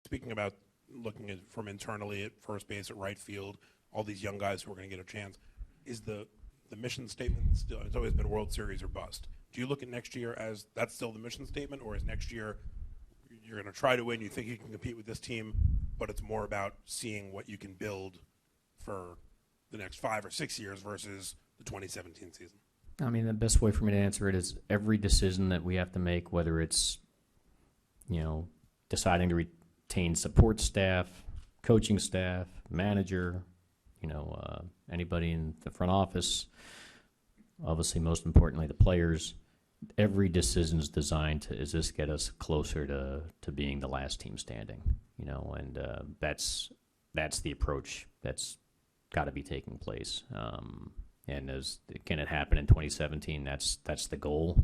speaking about looking at from internally at first base, at right field, all these young guys who are going to get a chance, is the mission statement still? It's always been World Series or bust. Do you look at next year as that's still the mission statement, or is next year you're going to try to win? You think you can compete with this team, but it's more about seeing what you can build for the next 5 or 6 years versus the 2017 season? I mean, the best way for me to answer it is every decision that we have to make, whether it's, deciding to retain support staff, coaching staff, manager, anybody in the front office, obviously most importantly the players, every decision is designed to, is this get us closer to being the last team standing, and that's the approach that's got to be taking place. And can it happen in 2017? That's the goal,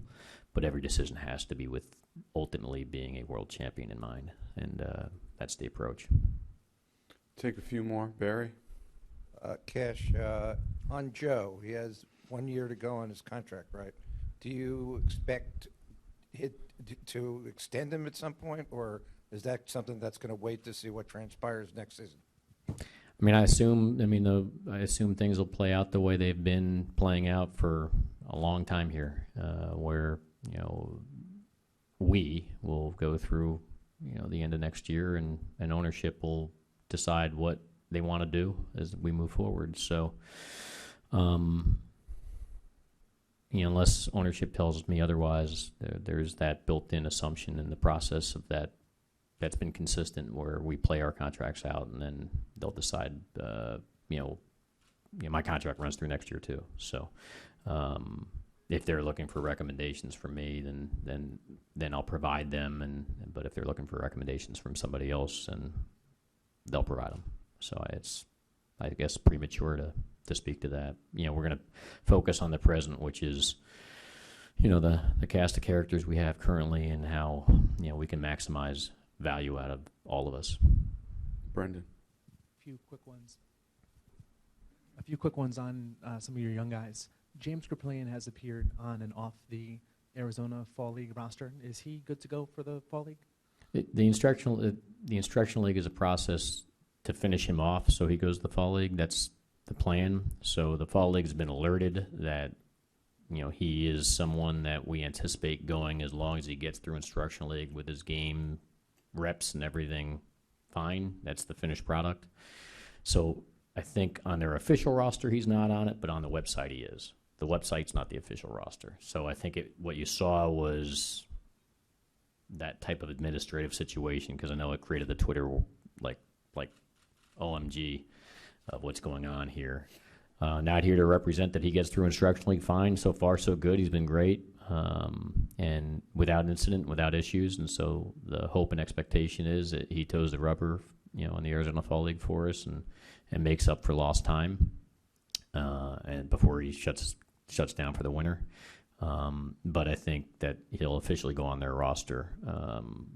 but every decision has to be with ultimately being a world champion in mind, and that's the approach. Take a few more. Barry? Cash, on Joe, he has 1 year to go on his contract, right? Do you expect it to extend him at some point, or is that something that's going to wait to see what transpires next season? I mean, I assume things will play out the way they've been playing out for a long time here, where we will go through the end of next year, and ownership will decide what they want to do as we move forward. So, unless ownership tells me otherwise, there's that built-in assumption in the process of that's been consistent, where we play our contracts out and then they'll decide, my contract runs through next year too. So if they're looking for recommendations from me, then I'll provide them. But if they're looking for recommendations from somebody else, then they'll provide them. So it's, I guess, premature to speak to that. We're going to focus on the present, which is, the cast of characters we have currently and how, we can maximize value out of all of us. Brendan? A few quick ones on some of your young guys. James Kripalian has appeared on and off the Arizona Fall League roster. Is he good to go for the Fall League? The instructional league is a process to finish him off, so he goes to the Fall League. That's the plan. So the Fall League has been alerted that he is someone that we anticipate going as long as he gets through instructional league with his game reps and everything fine. That's the finished product. So I think on their official roster he's not on it, but on the website he is. The website's not the official roster. So I think what you saw was that type of administrative situation, because I know it created the Twitter like OMG of what's going on here. Not here to represent that he gets through instructional league fine. So far, so good. He's been great, and without incident, without issues. And so the hope and expectation is that he toes the rubber, in the Arizona Fall League for us, and makes up for lost time, and before he shuts down for the winter. But I think that he'll officially go on their roster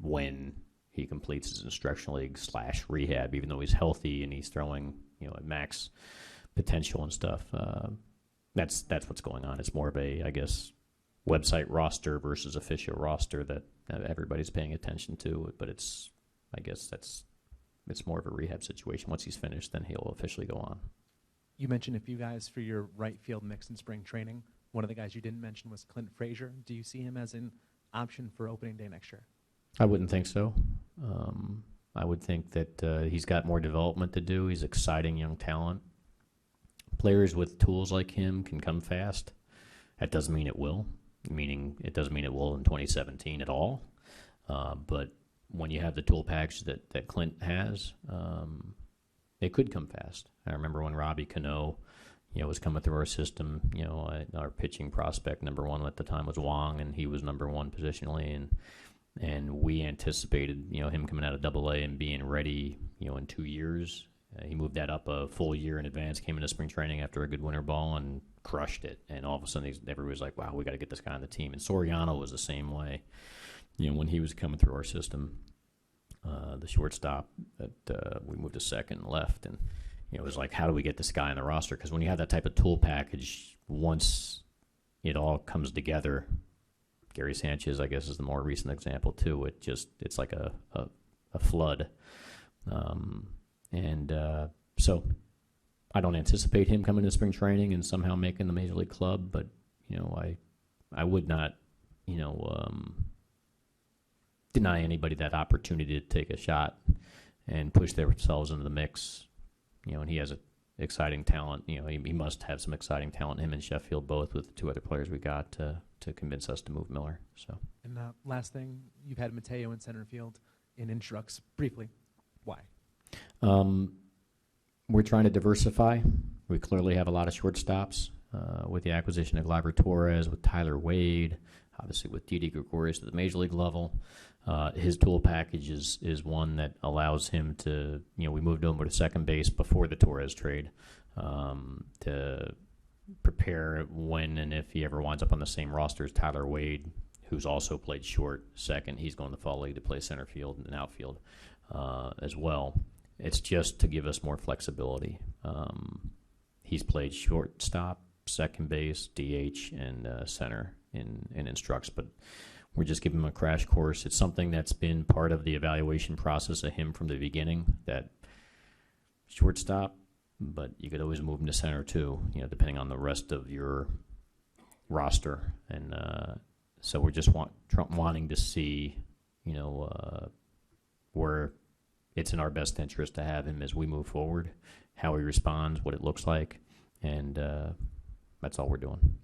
when he completes his instructional league / rehab, even though he's healthy and he's throwing, at max potential and stuff. That's what's going on. It's more of a, I guess, website roster versus official roster that everybody's paying attention to. But it's more of a rehab situation. Once he's finished, then he'll officially go on. You mentioned a few guys for your right field mix in spring training. One of the guys you didn't mention was Clint Frazier. Do you see him as an option for opening day next year? I wouldn't think so. I would think that he's got more development to do. He's exciting young talent. Players with tools like him can come fast. That doesn't mean it will, meaning it doesn't mean it will in 2017 at all. But when you have the tool package that Clint has, it could come fast. I remember when Robbie Cano, was coming through our system, our pitching prospect number one at the time was Wong, and he was number one positionally, and we anticipated, him coming out of Double-A and being ready, in 2 years. He moved that up a full year in advance, came into spring training after a good winter ball and crushed it. And all of a sudden, everybody was like, wow, we got to get this guy on the team. And Soriano was the same way. When he was coming through our system, the shortstop that we moved to second and left. And, it was like, how do we get this guy on the roster? Because when you have that type of tool package, once it all comes together, Gary Sanchez, I guess, is the more recent example, too. It's like a a flood. So I don't anticipate him coming to spring training and somehow making the major league club, but I would not deny anybody that opportunity to take a shot and push themselves into the mix. And he has a exciting talent. He must have some exciting talent. Him and Sheffield both, with the two other players we got to convince us to move Miller. So. And last thing, you've had Mateo in center field in Instructs briefly. Why? We're trying to diversify. We clearly have a lot of shortstops with the acquisition of Gleyber Torres, with Tyler Wade, obviously with Didi Gregorius at the major league level. His tool package is one that allows him to, we moved him over to second base before the Torres trade to prepare when and if he ever winds up on the same roster as Tyler Wade, who's also played short second. He's going to fall league to play center field and outfield as well. It's just to give us more flexibility. He's played shortstop, second base, DH, and center in Instructs, but we're just giving him a crash course. It's something that's been part of the evaluation process of him from the beginning, that shortstop, but you could always move him to center too, depending on the rest of your roster. And so we're just wanting to see, where it's in our best interest to have him as we move forward, how he responds, what it looks like, and that's all we're doing.